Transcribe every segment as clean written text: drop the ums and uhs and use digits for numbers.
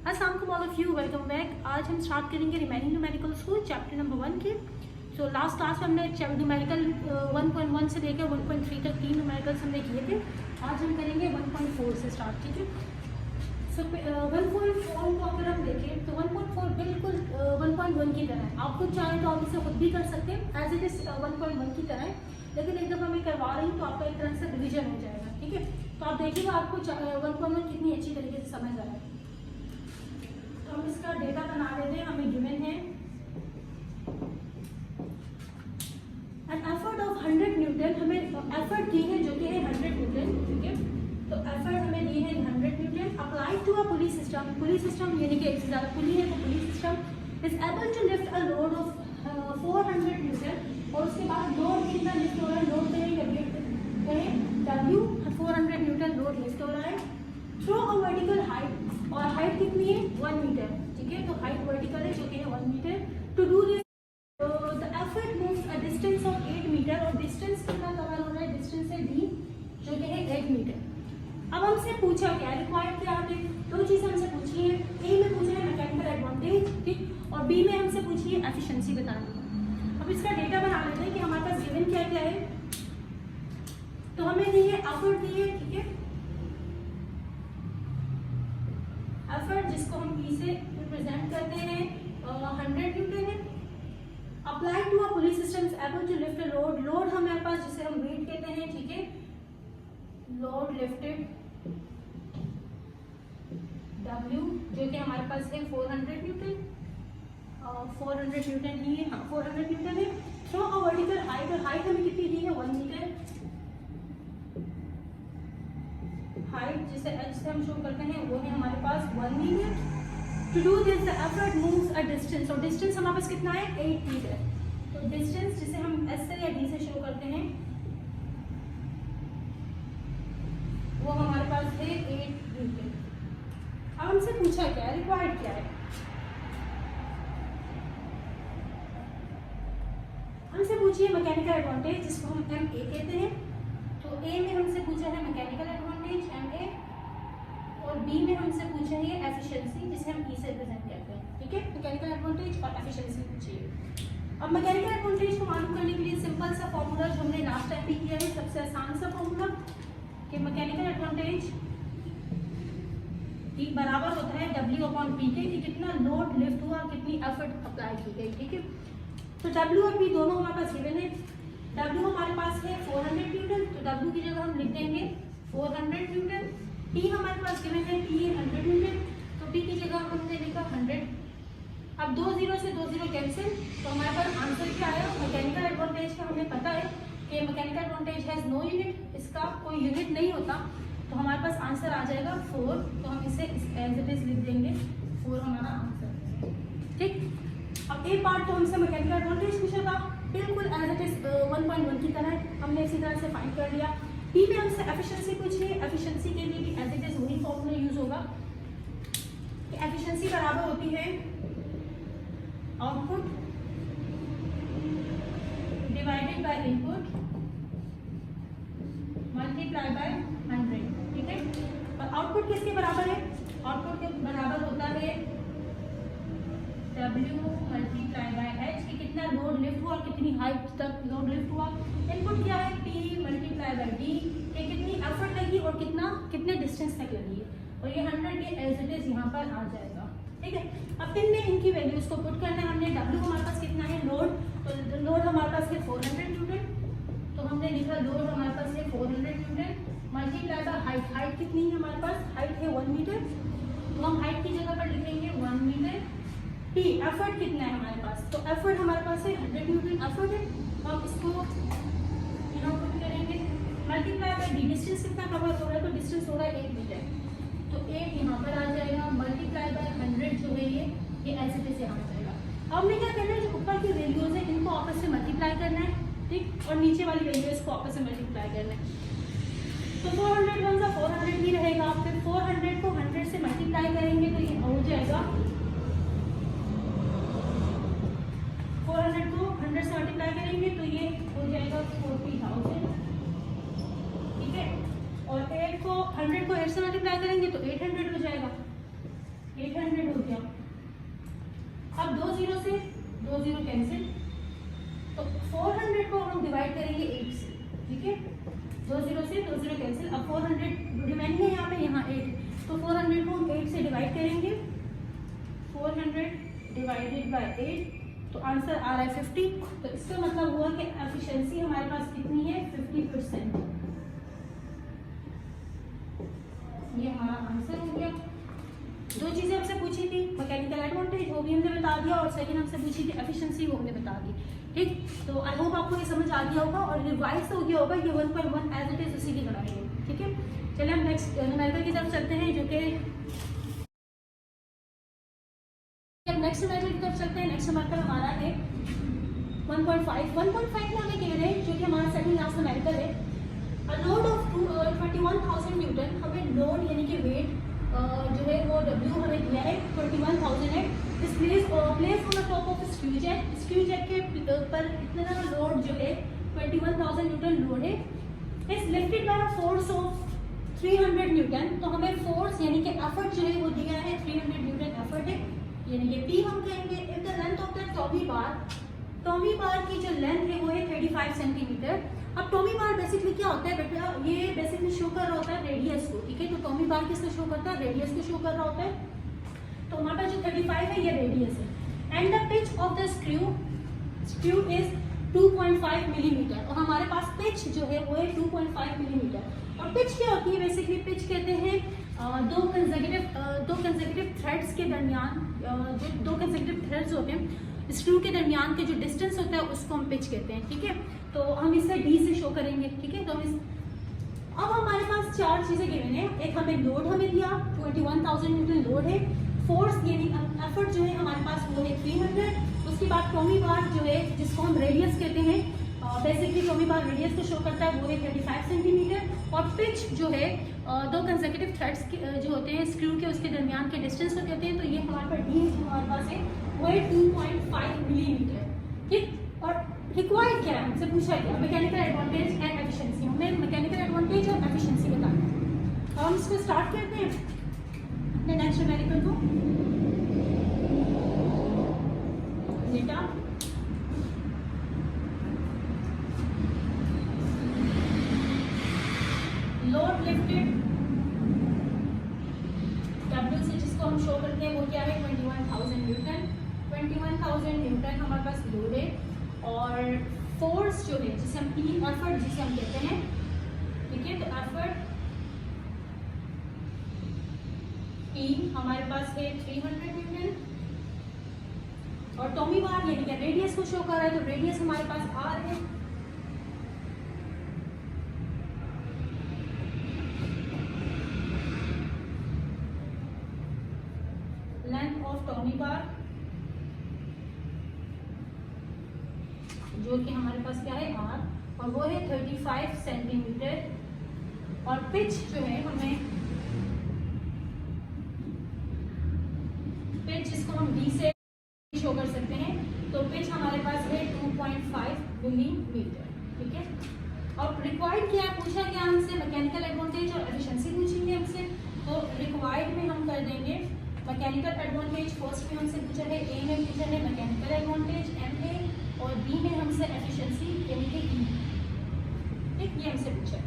अस्सलाम all of you, welcome back. आज हम स्टार्ट करेंगे रिमेनिंग न्यूमेरिकल्स को चैप्टर नंबर 1 के। सो लास्ट क्लास में हमने न्यूमेरिकल 1.1 से लेकर 1.3 तक 3 न्यूमेरिकल्स हमने किए थे। आज हम करेंगे 1.4 से स्टार्ट, ठीक है। सो 1.4 को अगर हम देखें तो 1.4 बिल्कुल 1.1 की तरह है। आप खुद चाहें तो आप इसे खुद भी कर सकते हैं एज इट इज 1.1 की तरह है, लेकिन एक दफ़ा मैं करवा रही हूँ तो आपका एक तरह से रिविजन हो जाएगा, ठीक है। तो आप देखिएगा आपको 1.1 कितनी अच्छी तरीके से समझ आ रहा है। तो हम इसका डेटा बना लेते हैं। हमें गिवन है एन एफर्ट ऑफ 100 न्यूटन। हमें एफर्ट दी है जो कि है 100 न्यूटन, ठीक है। तो एफर्ट हमें दी है 100 newton applied to a pulley system. पुली सिस्टम यानी कि एक से ज़्यादा पुली है तो pulley system is able to lift a load of 400 newton. और उसके बाद लोड कितना लिफ्ट हो रहा है, लोड कहें W 400 न्यूटन लोड लिफ्ट हो रहा है थ्रू अ वर्टिकल हाइट। और हाइट कितनी है 1 मीटर, ठीक है। तो हाइट वर्टिकल है जो कि है 1 metre. To do this the effort moves a distance of 8 metre. और डिस्टेंस कितना कवर हो रहा है, डिस्टेंस है D जो कि है 8 मीटर। अब हमसे पूछा क्या रिक्वायर्ड क्या है, दो चीज़ें हमसे पूछी है। A में पूछा है मैकेनिकल एडवांटेज, ठीक, और B में हमसे पूछी है एफिशिएंसी बतानी। अब इसका डेटा बना लेते हैं कि हमारे पास गिवन क्या क्या है। तो हमें दी है एफर्ट दी है, ठीक है। एफर्ट जिसको हम P से रिप्रेजेंट करते हैं 100 न्यूटन है। Applied to a pulley system able to lift a load. Load हमारे पास जिसे हम वेट कहते हैं, ठीक है। लोड लिफ्टेड W जो कि हमारे पास है 400 न्यूटन। 400 न्यूटन ही है, हाँ 400 न्यूटन है। Through a vertical height. और हाइट हमें कितनी दी है 1 मीटर। हाइट जिसे H से हम शो करते हैं वो है हमारे पास 1 metre. To do this the effort moves a distance. और डिस्टेंस हमारे पास कितना है 8 मीटर। तो डिस्टेंस जिसे हम S से या D से शो करते हैं वो हमारे पास है 8 मीटर। अब हमसे पूछा क्या है, रिक्वायर्ड क्या है। हमसे पूछिए मैकेनिकल एडवांटेज जिसको हम MA कहते हैं। तो A में हमसे पूछा है मैकेनिकल एडवांटेज MA, और B में हमसे पूछा है एफिशिएंसी जिसे हम E से रिप्रेजेंट करते हैं, ठीक है। मैकेनिकल एडवांटेज और एफिशिएंसी पूछिए। अब मैकेनिकल एडवांटेज को मालूम करने के लिए सिंपल सा फॉर्मूला जो हमने लास्ट टाइम भी किया है, सबसे आसान सा फॉर्मूला कि मैकेनिकल एडवांटेज E बराबर होता है W/P के, कि कितना लोड लिफ्ट हुआ, कितनी एफर्ट अप्लाई की गई, ठीक है। तो W और P दोनों हमारे पास गिवन है। W हमारे पास है 400 न्यूटन, तो W की जगह हम लिख देंगे 400 न्यूटन। P हमारे पास गिवन है P 100 न्यूटन, तो P की जगह हमने लिखा 100। अब 2 0 से 2 0 कैंसिल, तो हमारे पास आंसर क्या आया। मैकेनिकल एडवांटेज का हमें पता है कि mechanical advantage has no unit, इसका कोई यूनिट नहीं होता, तो हमारे पास आंसर आ जाएगा 4। तो हम इसे एज इट इज लिख देंगे 4 हमारा आंसर, ठीक। अब एक पार्ट तो हमसे मैकेनिकल एडवांटेज पूछा था, बिल्कुल एज इट इज 1.1 की तरह हमने इसी तरह से फाइंड कर लिया। P में हमसे एफिशिएंसी पूछी है। एफिशिएंसी के लिए भी एज इट इज वही फॉर्मूला यूज होगा कि एफिशिएंसी बराबर होती है output divided by input multiply by 100, ठीक है। और आउटपुट किसके बराबर है, आउटपुट के बराबर होता है W मल्टीप्लाई बाय H कि कितना लोड लिफ्ट हुआ और कितनी हाइट तक लोड लिफ्ट हुआ। इनपुट क्या है P मल्टीप्लाई बाय D कि कितनी एफर्ट लगी और कितने डिस्टेंस तक लगी है। और ये 100 के एज इट इज यहाँ पर आ जाएगा, ठीक है। अब इनकी वैल्यूज को पुट करना है हमने। W हमारे पास कितना है लोड, तो लोड हमारे पास है 400 न्यूटन, तो हमने लिखा लोड हमारे पास है 400 Newton multiply by height. Height कितनी है हमारे पास, हाइट है 1 मीटर, तो हम हाइट की जगह पर लिखेंगे 1 मीटर। P एफर्ट कितना है हमारे पास, तो एफर्ट हमारे पास है 100 न्यूटन एफर्ट है, तो हम इसको यहाँ पुट करेंगे मल्टीप्लाई बाय D। डिस्टेंस कितना कवर हो रहा है, तो डिस्टेंस हो रहा है 8 मीटर, तो 8 यहाँ पर आ जाएगा मल्टीप्लाई बाय 100 जो है ये एज इट इज यहाँ आ जाएगा। अब हमने क्या करना है, जो ऊपर की वैल्यूज है इनको आपस में मल्टीप्लाई करना है, ठीक, और नीचे वाली वैल्यूज को आपस में मल्टीप्लाई करना है। तो 400 वन सा 400 ही रहेगा, फिर 400 को 100 से मल्टीप्लाई करेंगे तो ये हो जाएगा 400 को 100 से मल्टीप्लाई करेंगे तो ये हो जाएगा 40,000, ठीक है। और 8 को 100 को 8 से मल्टीप्लाई करेंगे तो 800 हो जाएगा, 800 हो गया। अब 2 जीरो से 2 जीरो कैंसिल, तो 400 को हम डिवाइड करेंगे 8 से, ठीक है। 2 जीरो से 2 जीरो कैंसिल, अब 400 रिमेनिंग है यहाँ पे, यहाँ 8, तो 400 को हम 8 से डिवाइड करेंगे। 400 डिवाइडेड बाय 8, तो आंसर आ रहा है 50। तो इसका मतलब हुआ कि एफिशिएंसी हमारे पास कितनी है, 50%। ये हमारा आंसर हो गया। दो चीजें हमसे पूछी थी, मैकेनिकल एडवांटेज वो भी हमने बता दिया, और सेकंड हमसे पूछी थी एफिशिएंसी, वो हमने बता दी, ठीक। तो आई होप आपको ये समझ आ गया होगा और रिवाइज हो गया होगा। ये 1.1 एज इट इज उसी की तरह है, ठीक है। चलिए हम नेक्स्ट न्यूमेरिकल की तरफ चलते हैं, जो कि नेक्स्ट न्यूमेरिकल की तरफ चलते हैं। नेक्स्ट न्यूमेरिकल हमारा है 1.5 में हमें कह रहे हैं, जो कि हमारा सेकंड लास्ट न्यूमेरिकल है। अ लोड ऑफ 21,000 न्यूटन, हमें लोड यानी कि वेट जो है वो W हमें दिया है 21,000 है। इस place on the top of screw jack के पर इतना लोड जो है 21,000 न्यूटन लोड है। इस lifted bye a force of 300 Newton, तो हमें फोर्स यानी कि एफर्ट जो है वो दिया है 300 न्यूटन एफर्ट है, यानी कि P हम कहेंगे। If the length of the tommy bar की जो लेंथ है वो है 35 सेंटीमीटर। अब टॉमी बार बेसिकली क्या होता है बेटा, ये बेसिकली शो कर रहा होता है रेडियस को, ठीक है। तो टॉमी बार किसको शो करता है, रेडियस को शो कर रहा होता है। तो हमारे पास जो 35 है ये रेडियस है। And the pitch of the screw is 2.5 millimetre, और हमारे पास पिच जो है वो है 2.5 मिलीमीटर। और पिच क्या होती है, बेसिकली पिच कहते हैं दो कंसेक्यूटिव थ्रेड्स के दरमियान, जो दो कंसेक्यूटिव थ्रेड्स होते हैं स्क्रू के दरमियान के जो डिस्टेंस होता है उसको हम पिच कहते हैं, ठीक है। तो हम इसे D से शो करेंगे, ठीक है। तो अब हमारे पास चार चीजें गिवन है। एक हमें लोड हमें दिया 21,000 न्यूटन लोड है। फोर्स यानी एफर्ट जो है हमारे पास वो है 300। उसके बाद टॉमी बार जो है जिसको हम रेडियस कहते हैं, बेसिकली टॉमी बार रेडियस को शो करता है, वो है 35 सेंटीमीटर। और पिच जो है दो कंसेक्यूटिव थ्रेड्स जो होते हैं स्क्रू के उसके दरमियान के डिस्टेंस को कहते हैं। तो ये हमारे पास D हमारे पास है वो है 2.5 मिलीमीटर, ठीक। और रिक्वायर्ड क्या है, हमसे पूछा गया मैकेनिकल एडवांटेज एंड एफिशिएंसी। हमें मैकेनिकल एडवांटेज और एफिशिएंसी बताना है। अब हम इसको स्टार्ट करते हैं अपने नेक्स्ट न्यूमेरिकल को। डेटा लोड लिफ्टेड W से जिसको हम शो करते हैं वो क्या है 21,000 न्यूटन। 21,000 न्यूटन हमारे पास लोड है। और फोर्स जो है जिसे हम एफर्ट जिसे हम कहते हैं, ठीक है। तो एफर्ट P हमारे पास है 300 न्यूटन। और टॉमी बार यानी कि रेडियस को शो कर रहा है, तो रेडियस हमारे पास R है। लेंथ ऑफ टॉमी बार जो कि हमारे पास क्या है R, और वो है 35 सेंटीमीटर। और पिच जो है हमें पिच जिसको हम D से शो कर सकते हैं, तो पिच हमारे पास है 2.5 मिलीमीटर, ठीक है। और रिक्वायर्ड क्या पूछा गया हमसे, मैकेनिकल एडवांटेज और एफिशिएंसी पूछेंगे हमसे। तो रिक्वायर्ड में हम कर देंगे मैकेनिकल एडवांटेज। फर्स्ट में हमसे पूछा है, A में पूछा है मैकेनिकल एडवांटेज MA, और B में हमसे एफिशिएंसी यानी कि E, ठीक। ये हमसे पूछा है।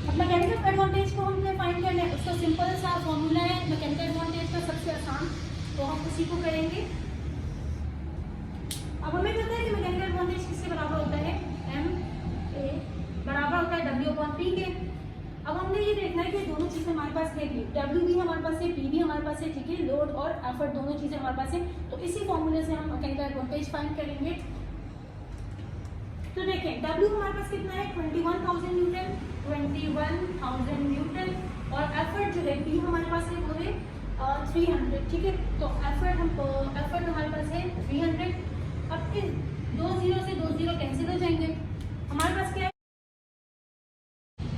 अब मैकेनिकल एडवांटेज को हमने फाइंड करना है, उसका सिंपल सा फॉर्मूला है मैकेनिकल एडवांटेज का, सबसे आसान, तो हम उसी को करेंगे। अब हमें पता है कि मैकेनिकल एडवांटेज किसके बराबर होता है, MA बराबर होता है W/P के। अब हमने ये देखना है कि दोनों चीजें हमारे पास है, W भी हमारे पास है, P भी हमारे पास है, ठीक है। लोड और एफर्ट दोनों चीजें हमारे पास है, तो इसी फॉर्मूले से हम मैकेनिकल एडवांटेज फाइंड करेंगे। तो देखें W हमारे पास कितना है 21,000 न्यूटन, 21,000 न्यूटन। और एफर्ट जो है P हमारे पास है वो है 300, ठीक है। तो एफर्ट हमारे पास है 300। अब इस 2 जीरो से 2 जीरो कैंसिल हो जाएंगे। हमारे पास क्या है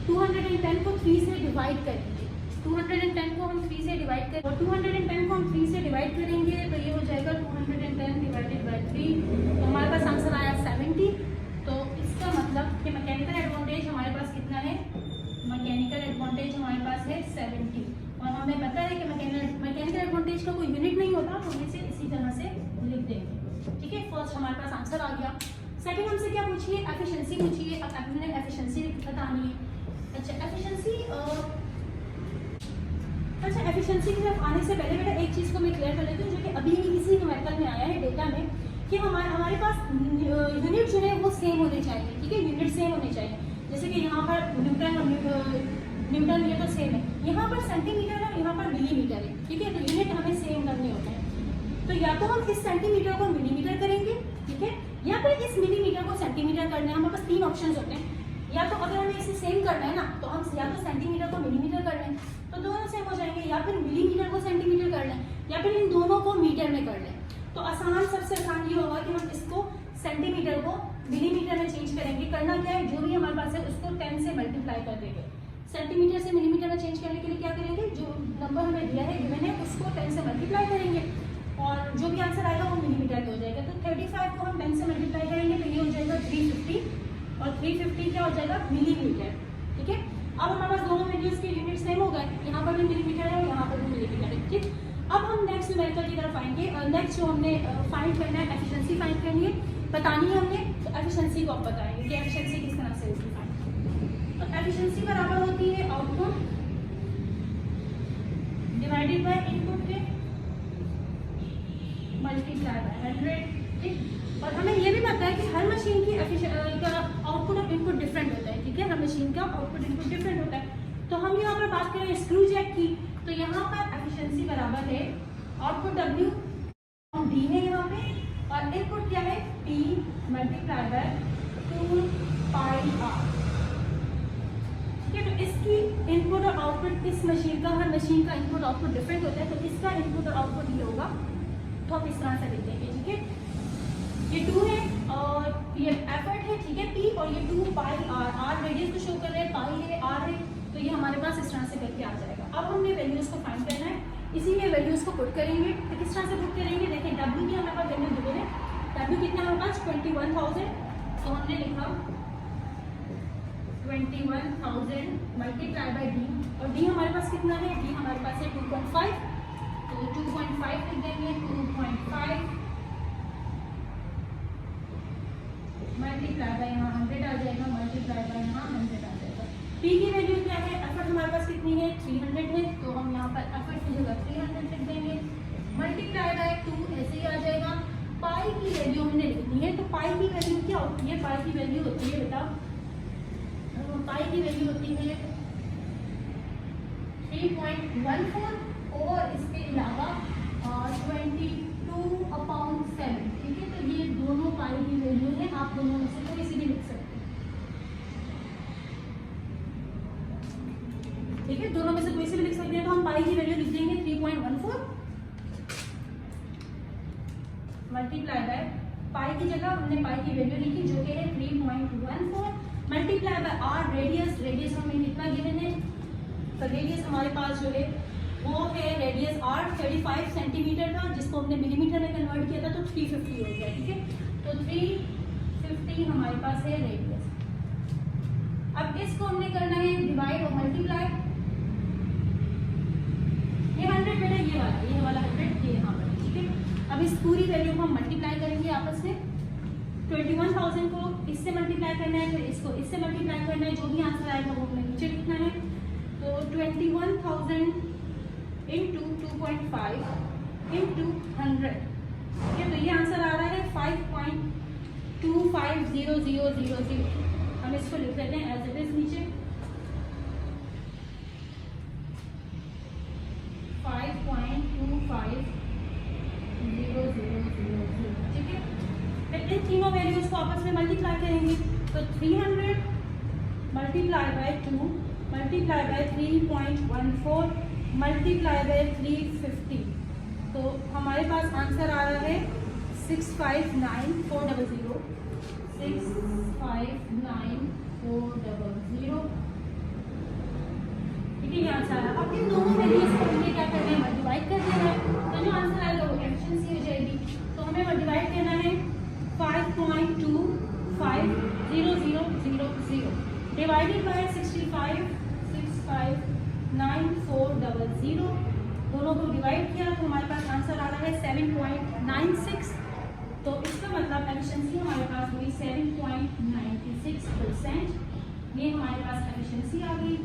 210 को 3 से डिवाइड करेंगे। 210 को हम 3 से डिवाइड करेंगे, और 210 को हम 3 से डिवाइड करेंगे तो ये हो जाएगा 210 डिवाइडेड बाय 3। तो हमारे पास आंसर आया 70। तो इसका मतलब कि मैकेनिकल एडवांटेज हमारे पास कितना है, मैकेनिकल एडवांटेज हमारे पास है 70। और हमें पता है कि मैकेनिकल एडवांटेज का कोई यूनिट नहीं होता, तो हम इसे इसी तरह से लिख देंगे। ठीक है, फर्स्ट हमारे पास आंसर आ गया। सेकंड हमसे क्या पूछिए, एफिशिएंसी पूछिए। अब हमने एफिशिएंसी बतानी है। अच्छा एफिशिएंसी की तरफ आने से पहले बेटा एक चीज़ को मैं क्लियर कर लेती हूँ, जो कि अभी इसी न्यूमेरिकल में आया है डेटा में, कि हमारे पास यूनिट जो है वो सेम होने चाहिए। ठीक है, यूनिट सेम होने चाहिए। जैसे कि यहाँ पर न्यूटन ये तो सेम है, यहाँ पर सेंटीमीटर है, यहाँ पर मिलीमीटर है। ठीक है, तो यूनिट हमें सेम करने होते हैं। तो या तो हम इस सेंटीमीटर को मिलीमीटर करेंगे, ठीक है, या फिर इस मिलीमीटर को सेंटीमीटर करना है। हमारे पास तीन ऑप्शन होते हैं। या तो अगर हमें इसे सेम करना है ना, तो हम या तो सेंटीमीटर को मिलीमीटर कर लें, तो दोनों सेम हो जाएंगे, या फिर मिलीमीटर को सेंटीमीटर कर लें, या फिर इन दोनों को मीटर में कर लें। तो आसान, सबसे आसान ये होगा कि हम इसको सेंटीमीटर को मिलीमीटर में चेंज करेंगे। करना क्या है, जो भी हमारे पास है उसको 10 से मल्टीप्लाई कर देंगे। सेंटीमीटर से मिलीमीटर में चेंज करने के लिए क्या करेंगे, जो नंबर हमें दिया है गिवन है उसको 10 से मल्टीप्लाई करेंगे और जो भी आंसर आएगा वो मिलीमीटर में हो जाएगा। तो 35 को हम 10 से मल्टीप्लाई करेंगे तो ये हो जाएगा 350 और 350 क्या हो जाएगा मिलीमीटर। ठीक है, अब हमारे पास दोनों वैल्यूज के यूनिट सेम हो गए, यहाँ पर भी मिलीमीटर है और यहाँ पर भी मिलीमीटर है। ठीक, अब हम नेक्स्ट न्यूमेरिकल की तरफ आएंगे। नेक्स्ट जो हमने फाइंड करना है, एफिशिएंसी फाइंड करनी है, बतानी है हमने। तो एफिशिएंसी को आप बताएंगे कि एफिशिएंसी किस तरह से होगी। तो एफिशिएंसी बराबर होती है आउटपुट डिवाइडेड बाय इनपुट के मल्टीप्लाई बाय 100। ठीक, और हमें ये भी पता है कि हर मशीन की आउटपुट और इनपुट डिफरेंट होता है। ठीक है, हर मशीन का आउटपुट इनपुट डिफरेंट होता है। तो हम यहाँ पर बात करें स्क्रू जैक की, तो यहाँ पर एफिशिएंसी बराबर है आउटपुट W D है यहाँ पे, और इनपुट क्या है P multiply by 2 pi R। ठीक है, तो इसकी इनपुट और आउटपुट इस मशीन का, हर मशीन का इनपुट आउटपुट डिफरेंट होता है, तो इसका इनपुट और आउटपुट ये होगा। तो हम इस तरह से लिख देंगे। ठीक है, ये 2 है और ये एफर्ट है। ठीक है, P और ये 2 पाई R, R रेडियस को शो कर रहे हैं, पाई है, R है, तो ये हमारे पास इस तरह से करके आ जाएगा। अब हमने वैल्यूज को फाइंड करना है, इसीलिए वैल्यूज को पुट करेंगे। तो किस तरह से पुट करेंगे, देखिए W की हमारे पास वैल्यू दी है, W कितना हमारे पास 21,000, तो हमने लिखा 21,000 मल्टीप्लाई बाय D, और D हमारे पास कितना है, D हमारे पास है 2.5, तो 2.5 लिख देंगे। 2.5 मल्टीप्लाई बाय यहाँ 100 आ जाएगा, मल्टीप्लाई बाय यहाँ 100 आ जाएगा। P की वैल्यू क्या है, एफर्ट हमारे पास कितनी है 300 है, तो हम यहाँ पर एफर्ट की जगह 300 लिख देंगे, मल्टीप्लाई बाय 2 ऐसे ही आ जाएगा। पाई की वैल्यू हमने लिखनी है, तो पाई की वैल्यू क्या होती है, पाई की वैल्यू होती है बेटा, पाई की वैल्यू होती है 3.14 और इसके अलावा 22/7। ठीक है, तो ये दोनों पाई की वैल्यू है, आप दोनों में से कोई सी भी लिख सकते हैं। ठीक है, दोनों में से कोई से भी लिख सकते हैं, तो हम पाई की वैल्यू लिख देंगे 3.14 मल्टीप्लाई बाय, पाई की जगह हमने पाई की वैल्यू लिखी जो कि है 3.14 multiply by R radius, radius हमें कितना गिवन है, तो रेडियस हमारे पास जो है वो है रेडियस R 35 सेंटीमीटर था, जिसको हमने मिलीमीटर में कन्वर्ट किया था, तो 350 हो गया। ठीक है, तो 350 हमारे पास है रेडियस। अब इसको हमने करना है डिवाइड और मल्टीप्लाई। ये 100 बेटा, ये वाला 100 ये यहाँ पर। ठीक है, अब इस पूरी वैल्यू को हम मल्टीप्लाई करेंगे आपस में। 21,000 को इससे मल्टीप्लाई करना है, फिर इसको इससे मल्टीप्लाई करना है, जो भी आंसर आएगा वो हमें नीचे लिखना है। तो 21,000 इंटू 2.5 इंटू 100। ठीक है, तो ये आंसर आ रहा है 5.250000। हम इसको लिख देते हैं एज इट इज नीचे 5.250000। ठीक है, फिर इन तीनों वैल्यूज को आपस में मल्टीप्लाई करेंगे, तो 300 multiply by 2 multiply by 3.14 multiply by 350, तो हमारे पास आंसर आ रहा है 659,400। 659,400। ठीक है, ये आंसर आया। अब इन दोनों वैल्यूज को हमने क्या करना है, मल्टीप्लाई कर देना है, तो जो आंसर आएगा वो एफिशिएंसी हो जाएगी। तो हमें मल्टीप्लाई करना है 5.250000 डिवाइडेड बाय 659,400 7.96, तो इसका मतलब एफिशिएंसी हमारे पास हुई 7.96%। ये हमारे पास एफिशिएंसी आ गई।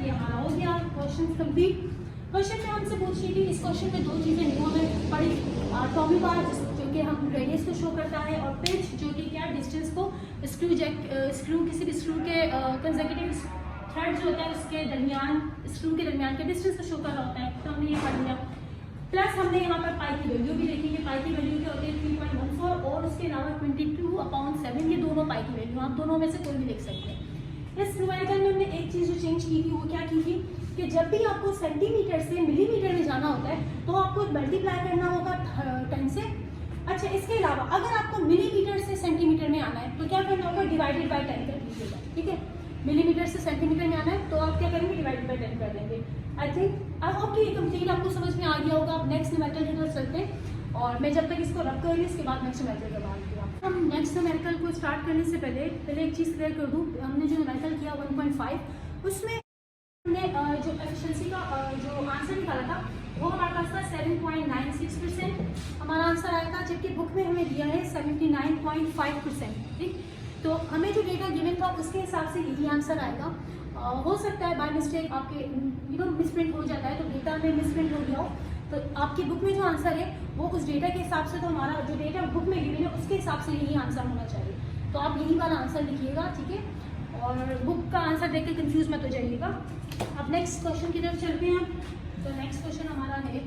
ये हमारा हो गया क्वेश्चन कंप्लीट। क्वेश्चन में हमसे पूछ रही थी, इस क्वेश्चन में दो चीज़ें न्यू हमें पड़ी, टॉमी बार जो कि हम रेडियस को शो करता है, और पिच जो कि क्या डिस्टेंस को स्क्रू किसी भी स्क्रू के कंसेक्यूटिव थ्रेड जो होता है उसके दरमियान, स्क्रू के दरमियान के डिस्टेंस को शो कर रहा होता है। तो हमने ये पढ़ लिया। प्लस हमने यहाँ पर पाई की वैल्यू भी देखी है। पाई की वैल्यू क्या होती है 3.14, और उसके अलावा 22/7, ये दोनों पाई की वैल्यू, आप दोनों में से कोई भी लिख सकते हैं। इस न्यूमेरिकल में हमने एक चीज़ जो चेंज की थी वो क्या की थी कि जब भी आपको सेंटीमीटर से मिलीमीटर में जाना होता है तो आपको मल्टीप्लाई करना होगा 10 से। अच्छा, इसके अलावा अगर आपको मिलीमीटर से सेंटीमीटर में आना है तो क्या करना होगा, डिवाइडेड बाय 10 कर दीजिएगा। ठीक है, मिलीमीटर से सेंटीमीटर में आना है तो आप क्या करेंगे, डिवाइडेड बाय 10 कर देंगे। आई थिंक अब आपकी ये कंप्लीट आपको समझ में आ गया होगा। आप नेक्स्ट न्यूमेरिकल की तरफ चलते हैं, और मैं जब तक इसको रब करूँगी इसके बाद नेक्स्ट न्यूमेरिकल का बात किया। हम नेक्स्ट न्यूमेरिकल को स्टार्ट करने से पहले एक चीज़ क्लियर कर दूँ। हमने जो न्यूमेरिकल किया 1.5, उसमें हमने जो एफिशिएंसी का जो आंसर निकाला था वो हमारे पास था 7.96%। हमारा आंसर आया था, जबकि बुक में हमें दिया है 79.5%। ठीक, तो हमें जो डेटा गिवन था उसके हिसाब से यही आंसर आएगा। हो सकता है बाय मिस्टेक आपके मिसप्रिंट हो जाता है, तो डेटा में मिसप्रिंट हो गया हो, तो आपकी बुक में जो आंसर है वो उस डेटा के हिसाब से, तो हमारा जो डेटा बुक में गिवन है उसके हिसाब से यही आंसर होना चाहिए। तो आप यही वाला आंसर लिखिएगा। ठीक है, और बुक का आंसर देख के कंफ्यूज मत हो जाइएगा। अब नेक्स्ट क्वेश्चन की तरफ चलते हैं। तो नेक्स्ट क्वेश्चन हमारा है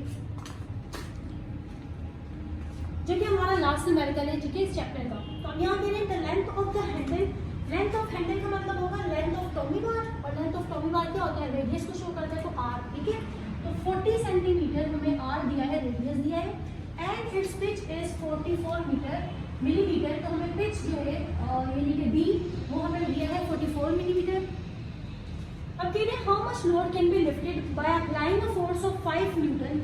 जो कि हमारा लास्ट न्यूमेरिकल है, ठीक है, इस चैप्टर का। तो हम यहाँ दे रहे हैं the length of the handle. Length of Henle का मतलब होगा लेंथ ऑफ टॉमी बार, और लेंथ ऑफ टॉमी बार क्या होता है, रेडियस को शो करता है, तो आर। ठीक है, तो 40 सेंटीमीटर हमें आर दिया है, रेडियस दिया है, and it's pitch is 44 millimetre. तो हमें पिच जो है यानी कि बी वो हमें दिया है 44 मिलीमीटर। अब कह रहे हैं how much load can be lifted by applying a force of 5 Newton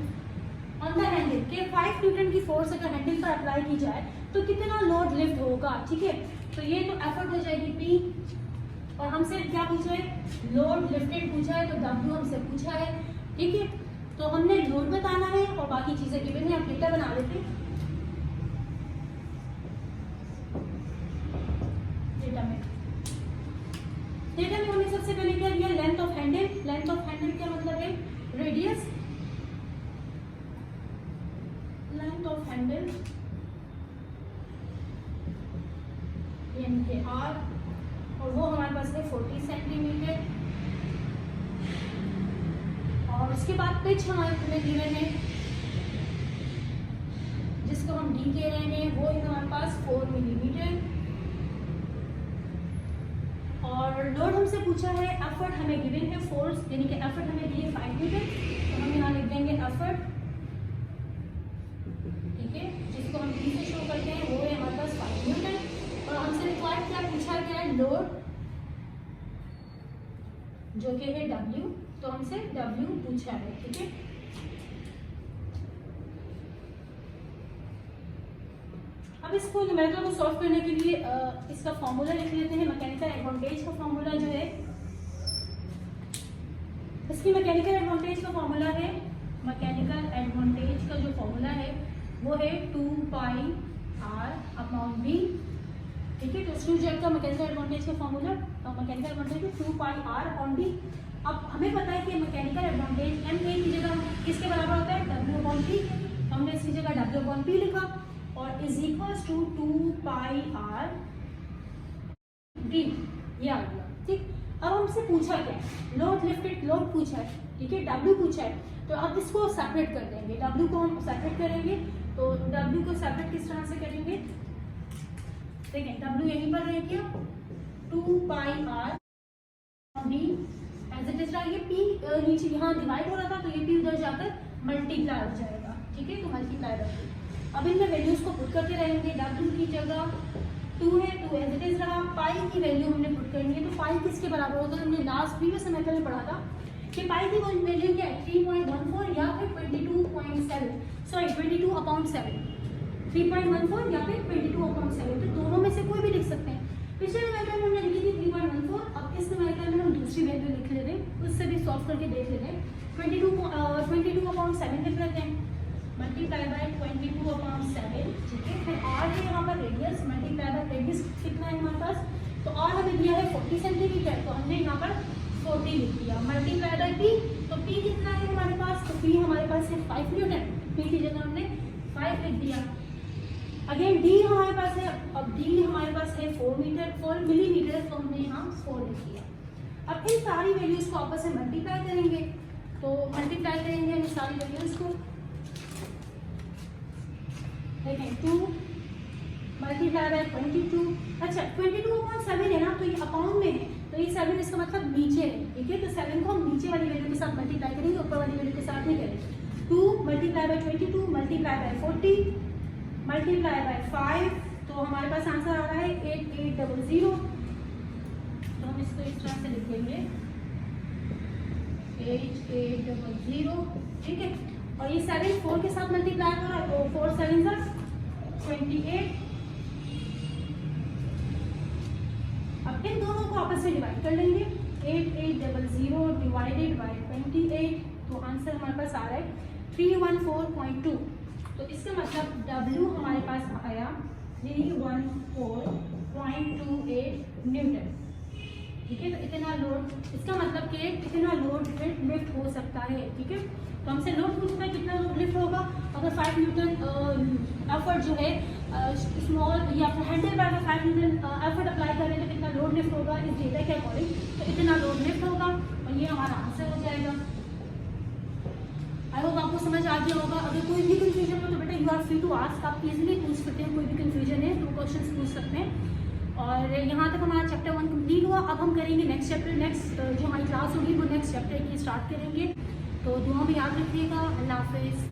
on the handle. के 5 न्यूटन की फोर्स अगर हैंडल पर अप्लाई की जाए तो कितना लोड लिफ्ट होगा। ठीक है, तो ये तो एफर्ट हो जाएगी पी, और हमसे क्या पूछा है, लोड लिफ्टेड पूछा है, तो डब्ल्यू हमसे पूछा है। ठीक है, तो हमने लोड बताना है और बाकी चीजें गिवन है। आप डेटा बना लेते हैं। डेटा में हमने सबसे पहले क्या लिया, length of Henle. Length of Henle क्या मतलब है, रेडियस। लेंथ ऑफ हैंडल यानी कि आर, और वो हमारे पास है 40 सेंटीमीटर। और उसके बाद पिच हमारे गिवन है जिसको हम डी कह रहे हैं, वो है हमारे पास 4 मिलीमीटर। और लोड हमसे पूछा है, एफर्ट हमें गिवन है फोर्स, यानी कि एफर्ट हमें दिए 5 न्यूटन, तो हम यहाँ लिख देंगे एफर्ट। ठीक है, जिसको हम डी से शो करते हैं वो है हमारे पास 5 न्यूटन। और हमसे रिक्वायर्ड क्या पूछा गया है, लोड जो कि है डब्ल्यू, तो हमसे डब्ल्यू पूछा है। ठीक है, अब इसको न्यूमेरिकल को सॉल्व करने के लिए इसका फॉर्मूला लिख लेते हैं। मैकेनिकल एडवांटेज का फॉर्मूला जो है, इसकी मैकेनिकल एडवांटेज का फॉर्मूला है, मैकेनिकल एडवांटेज का जो फॉर्मूला है वो है 2πr/v। ठीक है, तो स्क्रू जैक का मैकेनिकल एडवांटेज का फॉर्मूला, मैकेनिकल एडवांटेज है 2πr/v। अब हमें पता है कि मैकेनिकल एडवांटेज एम ए की जगह किसके बराबर होता है, W/P। तो हमने इसकी जगह W/P लिखा, और इज इक्वल्स टू 2πr/v, ये आ गया। ठीक, अब हमसे पूछा क्या है, लोड लिफ्टेड, लोड पूछा है। ठीक है, डब्ल्यू पूछा है, तो अब इसको सेपरेट कर देंगे। डब्ल्यू को हम सेपरेट करेंगे, तो डब्ल्यू को सेपरेट किस तरह से करेंगे, देखिए डब्ल्यू यहीं पर रह गया, 2πr/v एज इट इज रहा। ये पी नीचे यहाँ डिवाइड हो रहा था, तो ये पी उधर जाकर मल्टीप्लाई हो जाएगा। ठीक है, तो मल्टीप्लाई रखिए। अब इनमें वैल्यूज को पुट करते रहेंगे। डब्ल्यू की जगह 2 है, 2 एज इट इज रहा। पाई की वैल्यू हमने पुट करनी है, तो पाई किसके बराबर होगा, हमने लास्ट प्रीवियस सेमेस्टर में पढ़ा था कि पाई की वैल्यू क्या है, 3.14 या फिर 22.7, सॉरी 22/7, 3.14 या फिर 22/7, तो दोनों में से कोई भी लिख सकते हैं। पिछले न्यूमेरिकल में हमने लिखी थी 3.14, अब इस न्यूमेरिकल में हम दूसरी वैल्यू लिख लेते हैं, उससे भी सॉल्व करके देख लेते हैं। 22/7 लिख लेते हैं। मल्टीप्लाई बाय 22/7, ठीक है। फिर आर है यहाँ पर रेडियस, मल्टीप्लाई बाय रेडियस कितना है हमारे पास, तो आर हमें दिया है 40 सेंटीमीटर, तो हमने यहाँ पर 40 लिख दिया। मल्टीप्लाई बाय पी, तो पी कितना है हमारे पास, तो पी हमारे पास है 5 न्यूटन, पी की जगह हमने 5 लिख दिया। अगेन डी हमारे पास है, अब डी हमारे पास है 4 मिलीमीटर, तो हमने यहाँ 4 लिख दिया। अब इन सारी वैल्यूज को आपस में मल्टीप्लाई करेंगे, तो मल्टीप्लाई करेंगे हम सारी वैल्यूज को। देखें 2 मल्टीप्लाई बाय 22, अच्छा 22/7 है ना, तो ये अकाउंट में है, तो ये 7 इसका मतलब नीचे है, ठीक है। तो 7 को हम नीचे वाली वैल्यू के साथ मल्टीप्लाई करेंगे, ऊपर वाली वैल्यू के साथ नहीं करेंगे। 2 multiply by 22 multiply by 40 multiply by 5, तो हमारे पास आंसर आ रहा है 8800। तो हम इसको इस तरह से लिख देंगे 8800, ठीक है। और ये 7 4 के साथ मल्टीप्लाई हो रहा है, तो 4 7 जा 28। अब इन दोनों को आपस में डिवाइड कर लेंगे, 8800 डिवाइडेड बाय 28, तो आंसर हमारे पास आ रहा है 314.2। तो इसका मतलब W हमारे पास आया 314.28 न्यूटन, ठीक है। तो इतना लोड, इसका मतलब कि इतना लोड लिफ्ट हो सकता है, ठीक है। तो हमसे लोड पूछता है कितना लोड लिफ्ट होगा, अगर 5 न्यूटन एफर्ट जो है स्मॉल या फिर हैंडल पर 5 न्यूटन एफर्ट अप्लाई कर रहे हैं, तो कितना लोड लिफ्ट होगा इस डेटा के अकॉर्डिंग, तो इतना लोड लिफ्ट होगा, और ये हमारा आंसर हो जाएगा। आई होप आपको समझ आ गया होगा। अगर कोई भी कंफ्यूजन हो तो बेटा you are free to ask, आप इजीली पूछ सकते हैं, कोई भी कंफ्यूजन है तो क्वेश्चंस पूछ सकते हैं। और यहाँ तक हमारा चैप्टर 1 कंप्लीट हुआ। अब हम करेंगे नेक्स्ट चैप्टर, नेक्स्ट जो हमारी क्लास होगी वो नेक्स्ट चैप्टर की स्टार्ट करेंगे। तो दुआ में याद रखिएगा। अल्लाह।